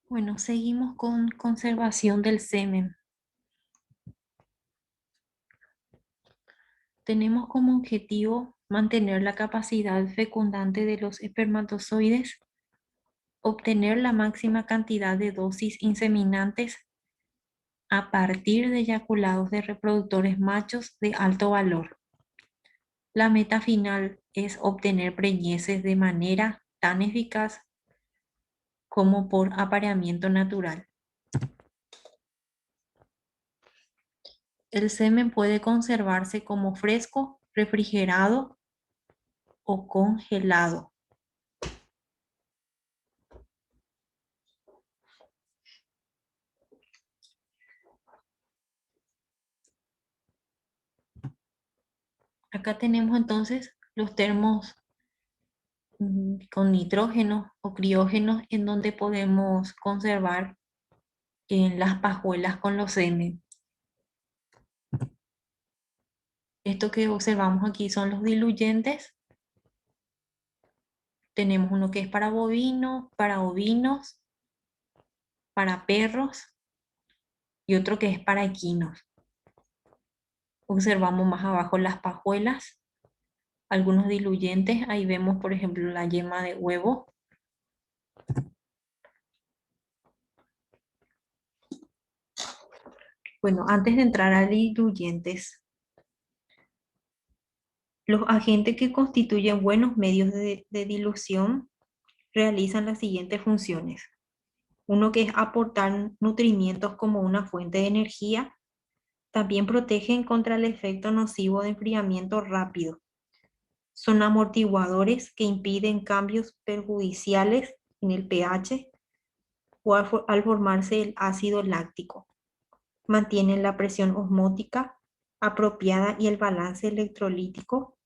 Bueno, seguimos con conservación del semen. Tenemos como objetivo mantener la capacidad fecundante de los espermatozoides, obtener la máxima cantidad de dosis inseminantes a partir de eyaculados de reproductores machos de alto valor. La meta final es obtener preñeces de manera tan eficaz como por apareamiento natural. El semen puede conservarse como fresco, refrigerado o congelado. Acá tenemos entonces los termos con nitrógeno o criógeno en donde podemos conservar en las pajuelas con los semen. Esto que observamos aquí son los diluyentes. Tenemos uno que es para bovinos, para ovinos, para perros y otro que es para equinos. Observamos más abajo las pajuelas, algunos diluyentes. Ahí vemos, por ejemplo, la yema de huevo. Bueno, antes de entrar a diluyentes, los agentes que constituyen buenos medios de dilución realizan las siguientes funciones. Uno que es aportar nutrimientos como una fuente de energía. También protegen contra el efecto nocivo de enfriamiento rápido. Son amortiguadores que impiden cambios perjudiciales en el pH o al formarse el ácido láctico. Mantienen la presión osmótica apropiada y el balance electrolítico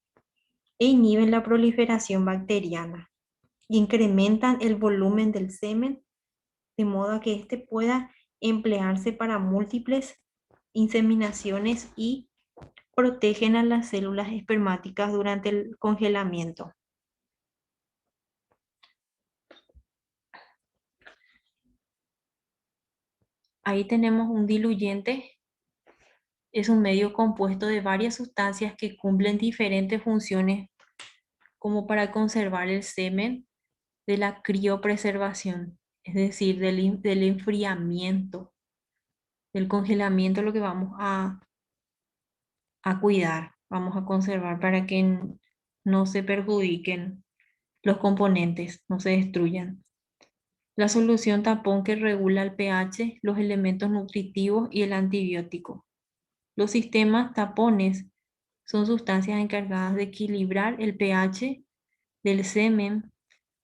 e inhiben la proliferación bacteriana. Incrementan el volumen del semen de modo que éste pueda emplearse para múltiples inseminaciones y protegen a las células espermáticas durante el congelamiento. Ahí tenemos un diluyente. Es un medio compuesto de varias sustancias que cumplen diferentes funciones como para conservar el semen de la criopreservación, es decir, del enfriamiento, del congelamiento, lo que vamos a cuidar, vamos a conservar para que no se perjudiquen los componentes, no se destruyan. La solución tapón que regula el pH, los elementos nutritivos y el antibiótico. Los sistemas tapones son sustancias encargadas de equilibrar el pH del semen,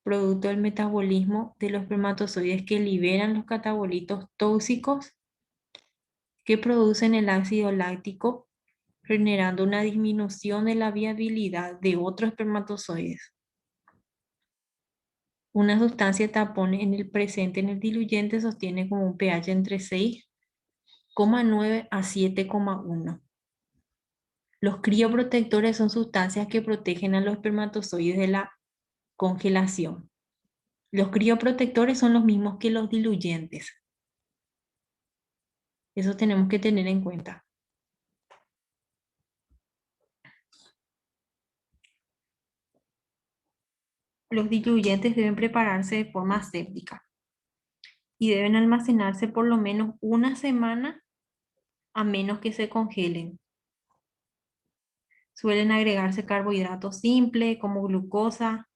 producto del metabolismo de los espermatozoides que liberan los catabolitos tóxicos que producen el ácido láctico, generando una disminución de la viabilidad de otros espermatozoides. Una sustancia tapón en el presente en el diluyente sostiene como un pH entre 6,9 a 7,1. Los crioprotectores son sustancias que protegen a los espermatozoides de la congelación. Los crioprotectores son los mismos que los diluyentes. Eso tenemos que tener en cuenta. Los diluyentes deben prepararse de forma aséptica y deben almacenarse por lo menos una semana a menos que se congelen. Suelen agregarse carbohidratos simples como glucosa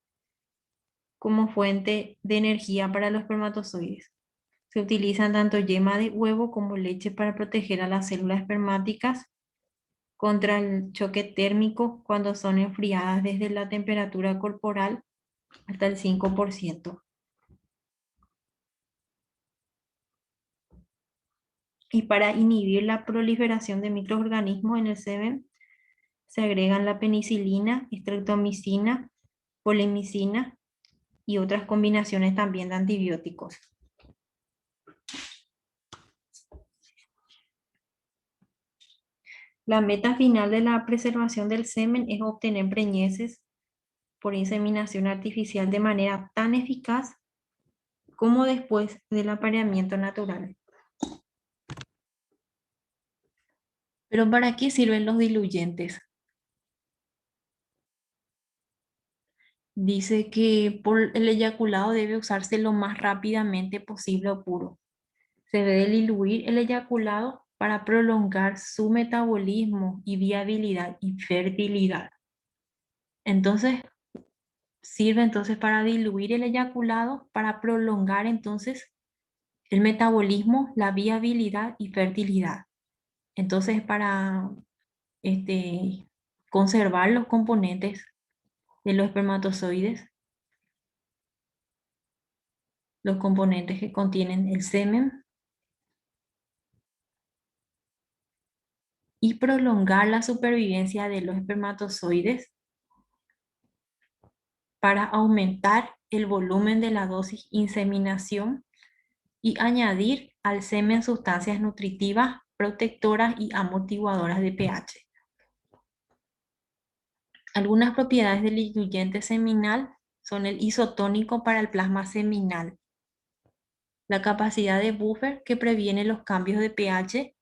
como fuente de energía para los espermatozoides. Se utilizan tanto yema de huevo como leche para proteger a las células espermáticas contra el choque térmico cuando son enfriadas desde la temperatura corporal hasta el 5%. Y para inhibir la proliferación de microorganismos en el semen, se agregan la penicilina, streptomicina, polimicina y otras combinaciones también de antibióticos. La meta final de la preservación del semen es obtener preñeces por inseminación artificial de manera tan eficaz como después del apareamiento natural. Pero ¿para qué sirven los diluyentes? Dice que por el eyaculado debe usarse lo más rápidamente posible o puro. Se debe diluir el eyaculado para prolongar su metabolismo y viabilidad y fertilidad. Entonces, sirve entonces para diluir el eyaculado, para prolongar entonces el metabolismo, la viabilidad y fertilidad. Entonces, para este, conservar los componentes de los espermatozoides, los componentes que contienen el semen, y prolongar la supervivencia de los espermatozoides para aumentar el volumen de la dosis inseminación y añadir al semen sustancias nutritivas, protectoras y amortiguadoras de pH. Algunas propiedades del diluyente seminal son el isotónico para el plasma seminal, la capacidad de buffer que previene los cambios de pH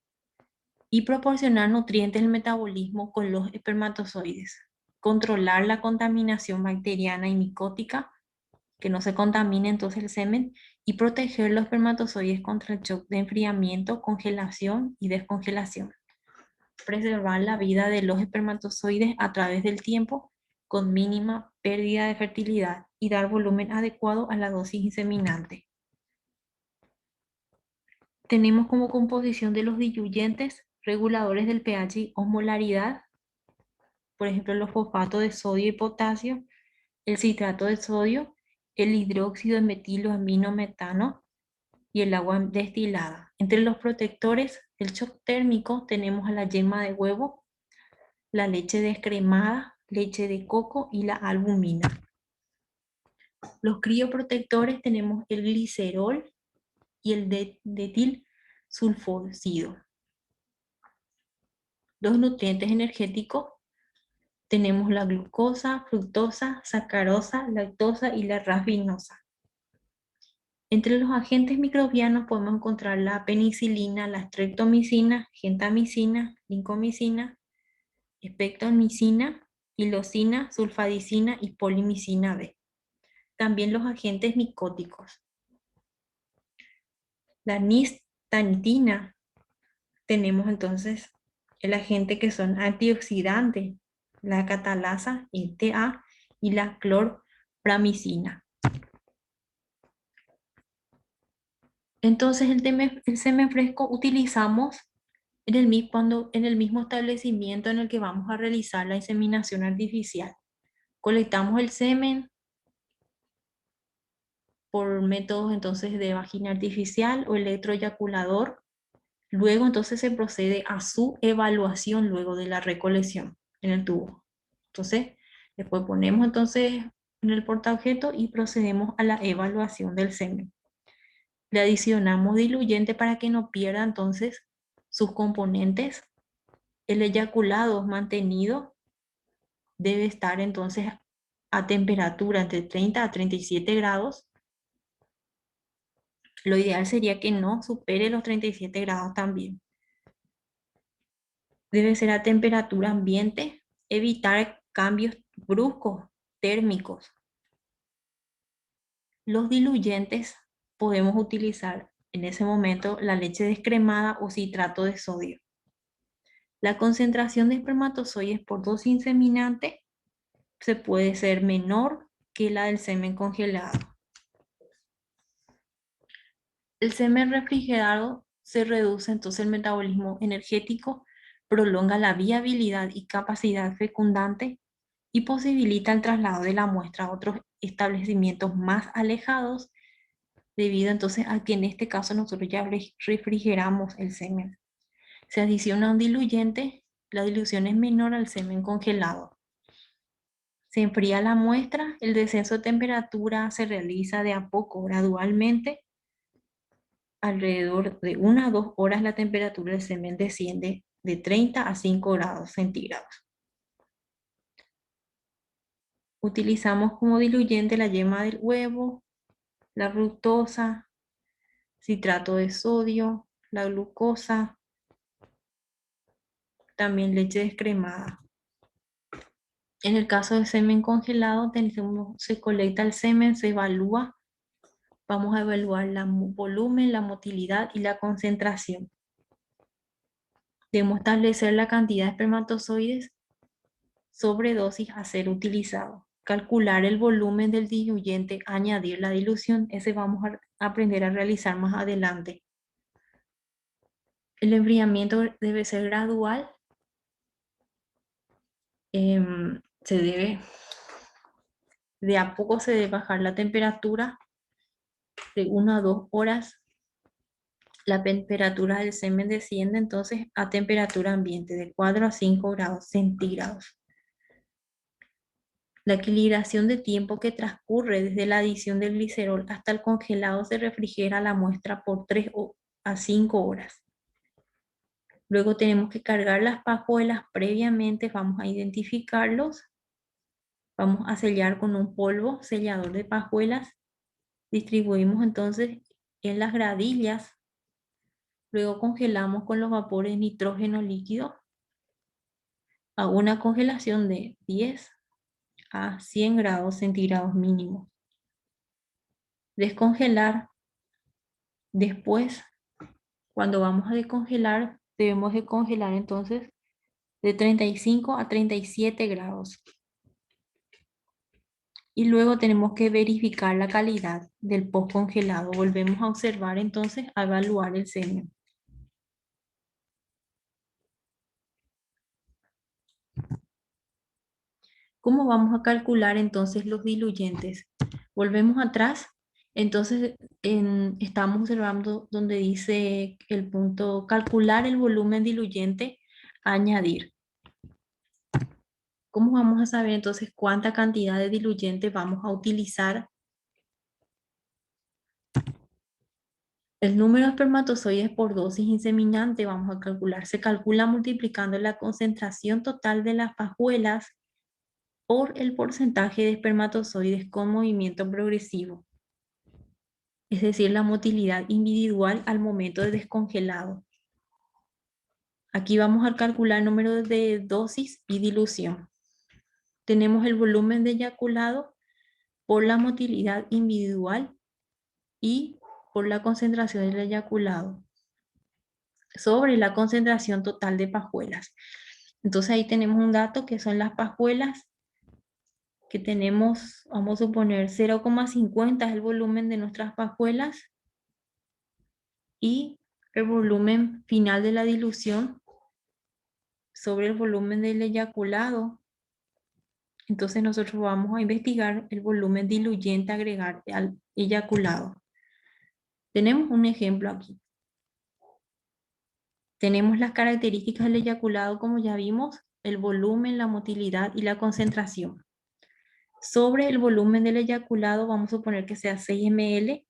y proporcionar nutrientes al metabolismo con los espermatozoides, controlar la contaminación bacteriana y micótica, que no se contamine entonces el semen, y proteger los espermatozoides contra el shock de enfriamiento, congelación y descongelación. Preservar la vida de los espermatozoides a través del tiempo con mínima pérdida de fertilidad y dar volumen adecuado a la dosis inseminante. Tenemos como composición de los diluyentes reguladores del pH y osmolaridad, por ejemplo, los fosfatos de sodio y potasio, el citrato de sodio, el hidróxido de metilo amino metano y el agua destilada. Entre los protectores del shock térmico tenemos a la yema de huevo, la leche descremada, leche de coco y la albumina. Los crioprotectores tenemos el glicerol y el detil sulfóxido. Los nutrientes energéticos tenemos la glucosa, fructosa, sacarosa, lactosa y la rafinosa. Entre los agentes microbianos podemos encontrar la penicilina, la streptomicina, gentamicina, lincomicina, espectomicina, hilosina, sulfadicina y polimicina B. También los agentes micóticos. La nistatina, tenemos entonces el agente que son antioxidantes, la catalasa, ETA, y la clorpramicina. Entonces el semen fresco utilizamos en el mismo establecimiento en el que vamos a realizar la inseminación artificial. Colectamos el semen por métodos entonces de vagina artificial o electroeyaculador. Luego entonces se procede a su evaluación luego de la recolección en el tubo. Entonces, después ponemos entonces en el portaobjeto y procedemos a la evaluación del semen. Le adicionamos diluyente para que no pierda entonces sus componentes. El eyaculado mantenido debe estar entonces a temperatura entre 30 a 37 grados. Lo ideal sería que no supere los 37 grados también. Debe ser a temperatura ambiente, evitar cambios bruscos térmicos. Los diluyentes podemos utilizar en ese momento la leche descremada o citrato de sodio. La concentración de espermatozoides por dosis inseminante se puede ser menor que la del semen congelado. El semen refrigerado se reduce entonces el metabolismo energético, prolonga la viabilidad y capacidad fecundante y posibilita el traslado de la muestra a otros establecimientos más alejados, debido entonces a que en este caso nosotros ya refrigeramos el semen. Se adiciona un diluyente, la dilución es menor al semen congelado. Se enfría la muestra, el descenso de temperatura se realiza de a poco, gradualmente. Alrededor de 1 a 2 horas la temperatura del semen desciende de 30 a 5 grados centígrados. Utilizamos como diluyente la yema del huevo, la fructosa, citrato de sodio, la glucosa, también leche descremada. En el caso de semen congelado, se colecta el semen, se evalúa, vamos a evaluar el volumen, la motilidad y la concentración. Debemos establecer la cantidad de espermatozoides sobre dosis a ser utilizado. Calcular el volumen del diluyente, añadir la dilución, ese vamos a aprender a realizar más adelante. El enfriamiento debe ser gradual. De a poco se debe bajar la temperatura de 1 a 2 horas. La temperatura del semen desciende entonces a temperatura ambiente de 4 a 5 grados centígrados. La equilibración de tiempo que transcurre desde la adición del glicerol hasta el congelado se refrigera la muestra por 3 a 5 horas. Luego tenemos que cargar las pajuelas previamente, vamos a identificarlos, vamos a sellar con un polvo sellador de pajuelas, distribuimos entonces en las gradillas, luego congelamos con los vapores de nitrógeno líquido a una congelación de 10 a 100 grados centígrados mínimo. Descongelar. Después, cuando vamos a descongelar, debemos de congelar entonces de 35 a 37 grados. Y luego tenemos que verificar la calidad del post congelado. Volvemos a observar entonces, a evaluar el semen. ¿Cómo vamos a calcular entonces los diluyentes? Volvemos atrás. Entonces, estamos observando donde dice el punto calcular el volumen diluyente, añadir. ¿Cómo vamos a saber entonces cuánta cantidad de diluyente vamos a utilizar? El número de espermatozoides por dosis inseminante vamos a calcular. Se calcula multiplicando la concentración total de las pajuelas por el porcentaje de espermatozoides con movimiento progresivo. Es decir, la motilidad individual al momento de descongelado. Aquí vamos a calcular el número de dosis y dilución. Tenemos el volumen de eyaculado por la motilidad individual y por la concentración del eyaculado sobre la concentración total de pajuelas. Entonces ahí tenemos un dato que son las pajuelas que tenemos, vamos a suponer 0,50 es el volumen de nuestras pajuelas y el volumen final de la dilución sobre el volumen del eyaculado. Entonces nosotros vamos a investigar el volumen diluyente a agregar al eyaculado. Tenemos un ejemplo aquí. Tenemos las características del eyaculado, como ya vimos, el volumen, la motilidad y la concentración. Sobre el volumen del eyaculado vamos a suponer que sea 6 ml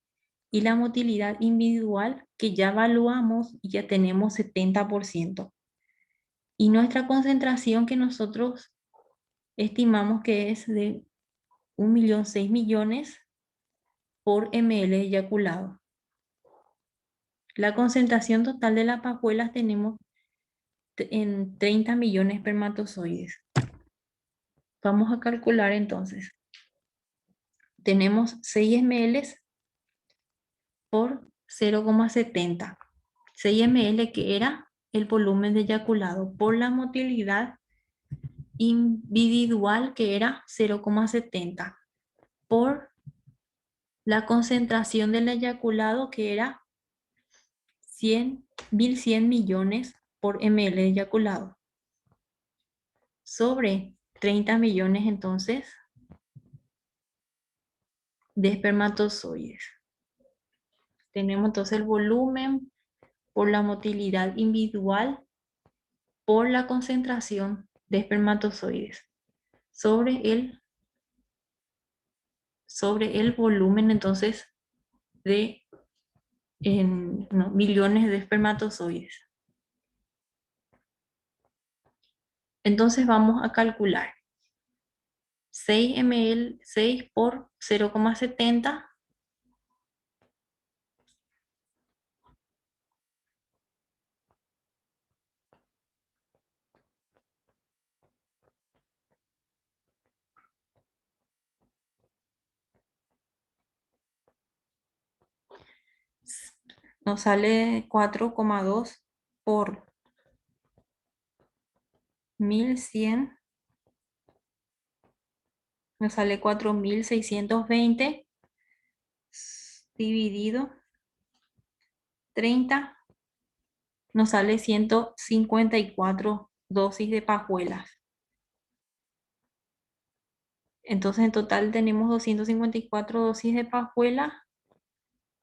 y la motilidad individual que ya evaluamos y ya tenemos 70%. Y nuestra concentración que nosotros estimamos que es de 1.006 millones por ml de eyaculado. La concentración total de las pajuelas tenemos en 30 millones de espermatozoides. Vamos a calcular entonces. Tenemos 6 ml por 0,70. 6 ml que era el volumen de eyaculado por la motilidad individual que era 0,70 por la concentración del eyaculado que era 1.100 millones por ml de eyaculado sobre 30 millones entonces de espermatozoides. Tenemos entonces el volumen por la motilidad individual por la concentración de espermatozoides sobre el volumen entonces de millones de espermatozoides. Entonces vamos a calcular 6 ml, 6 por 0,70 Nos sale 4,2 por 1100, nos sale 4620 dividido 30, nos sale 154 dosis de pajuelas. Entonces en total tenemos 254 dosis de pajuela.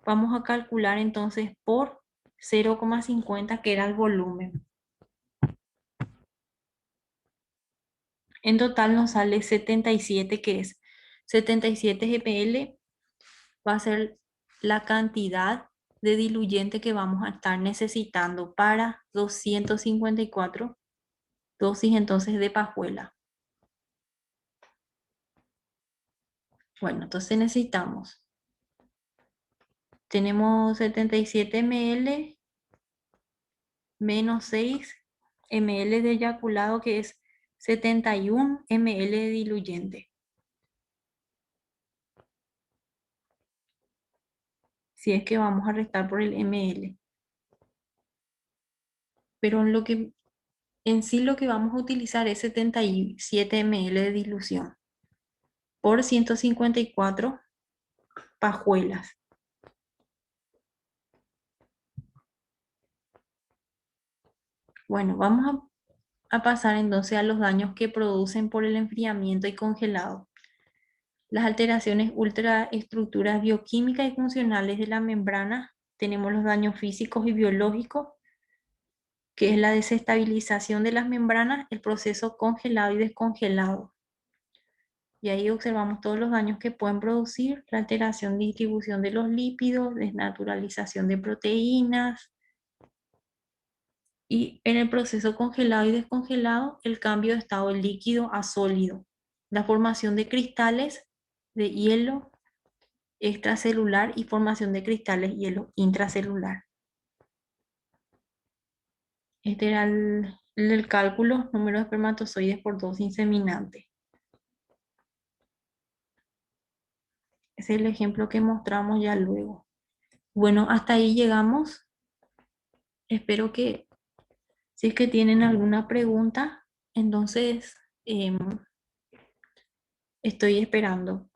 Vamos a calcular entonces por 0,50 que era el volumen. En total nos sale 77, que es 77 ml, va a ser la cantidad de diluyente que vamos a estar necesitando para 254 dosis entonces de pajuela. Bueno, entonces tenemos 77 ml menos 6 ml de eyaculado, que es 71 ml de diluyente. Si es que vamos a restar por el ml. Pero en sí lo que vamos a utilizar es 77 ml de dilución por 154 pajuelas. Bueno, vamos a pasar entonces a los daños que producen por el enfriamiento y congelado. Las alteraciones ultraestructuras bioquímicas y funcionales de la membrana. Tenemos los daños físicos y biológicos, que es la desestabilización de las membranas, el proceso congelado y descongelado. Y ahí observamos todos los daños que pueden producir: la alteración de distribución de los lípidos, desnaturalización de proteínas, y en el proceso congelado y descongelado, el cambio de estado líquido a sólido, la formación de cristales de hielo extracelular y formación de cristales hielo intracelular. Este era el cálculo: número de espermatozoides por dosis inseminante. Ese es el ejemplo que mostramos ya luego. Bueno, hasta ahí llegamos. Espero que, si es que tienen alguna pregunta, entonces estoy esperando.